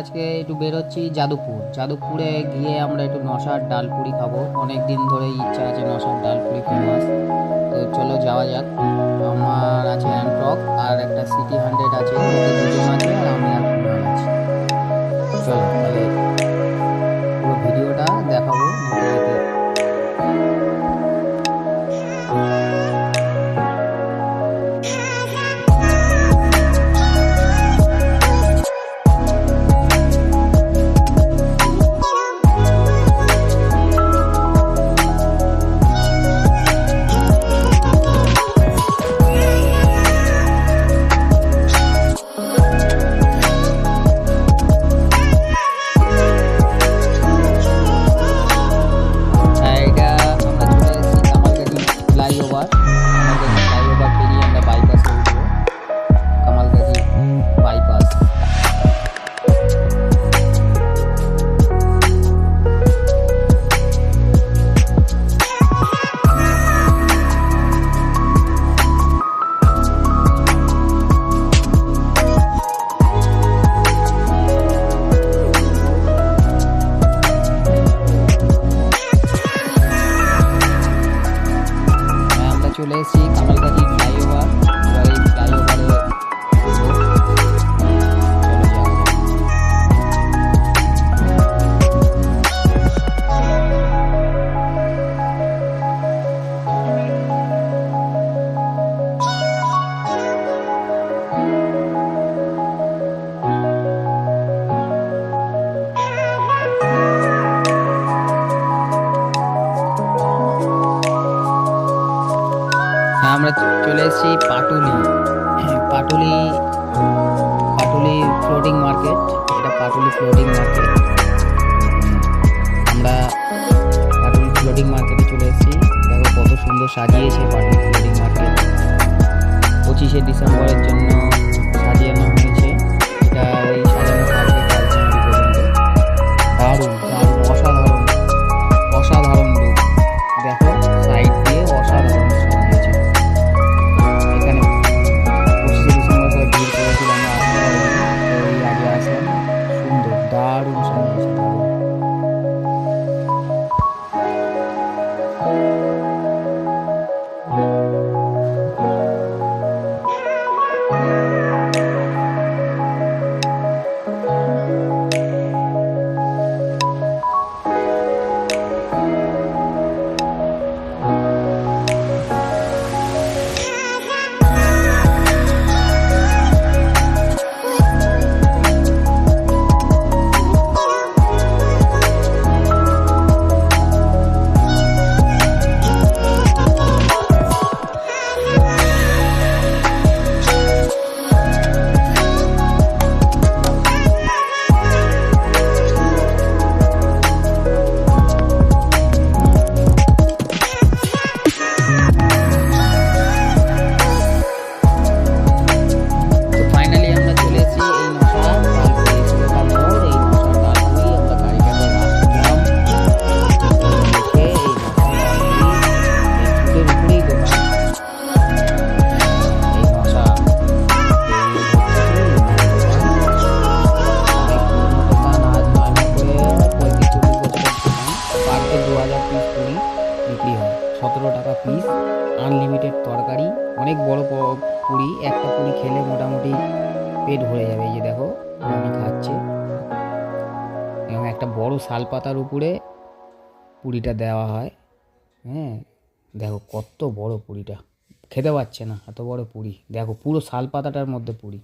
আজকে একটু বেরোচ্ছি যাদবপুরে গিয়ে আমরা একটু নশার ডালপুরি খাবো। অনেক দিন ধরে ইচ্ছা আছে, নশার ডালপুরি ফেমাস। তো চলো যাওয়া যাক। আমার আছে অ্যান্ট্রক আর একটা সিটি 100 আছে, ওতে দুজন আছে আর আমি আর কুণাল আছি। চলো তাহলে পুরো ভিডিওটা দেখাবো যেতে যেতে। এটা আমরা চলে এসেছি কামালগাড়ি ফ্লাইওভার। কামালগাড়ি ফ্লাইওভার পেরিয়ে আমরা বাইপাসে উঠবো। কামালগাড়ি বাইপাস। আমরা চলে এসেছি কামালগাড়ি ফ্লাইওভার। এবার এই ফ্লাইওভারে উঠবো। চলো যাওয়া যাক। হ্যাঁ, আমরা চলে এসেছি পাটুলি। Patuli Patuli floating market. এটা পাটুলি ফ্লোটিং মার্কেট। আমরা পাটুলি ফ্লোটিং মার্কেটে চলে এসেছি। দেখো কত সুন্দর সাজিয়েছে পাটুলি ফ্লোটিং মার্কেট। 25শে ডিসেম্বরের জন্য সাজিয়ানো হয়েছে। এটা ওই সাজানো থাকবে কাল পর্যন্ত। দারুণ দারুণ অসাধারণ অসাধারণ লুক। দেখো সাইড দিয়ে অসাধারণ সাজিয়েছে। এখানে 25শে ডিসেম্বর সবাই ভিড় করেছিল, আমরা আসতে পারিনি, তো এই আগে আসলাম। সুন্দর দারুণ সাজিয়েছে, দারুণ। তো ফাইনালি আমরা চলে এসেছি এই নশা ডালপুরি সুলেখার মোড়। এই নশা ডালপুরি আমরা গাড়িটাকে রাখলাম, দেখে এই নশা ডালপুরি এই ফুটের উপরেই দোকান। এই নশা এই হচ্ছে এই দোকান। অনেক পুরনো দোকান, আজ নয় নয় করে 35-40 বছরের দোকান। পার ডে 2000 পিস পুরি বিক্রি হয়, 17 টাকা পিস। আনলিমিটেড তরকারি, অনেক বড় পুরি। একটা পুরি খেলে মোটামুটি পেট ভরে যাবে। এই যে দেখো আমি খাচ্ছে, এবং একটা বড় শালপাতার উপরে পুরিটা দেওয়া হয়। হ্যাঁ, দেখো কত বড় পুরিটা, খেতে পাচ্ছে না এত বড় পুরি। দেখো পুরো শালপাতাটার মধ্যে পুরি।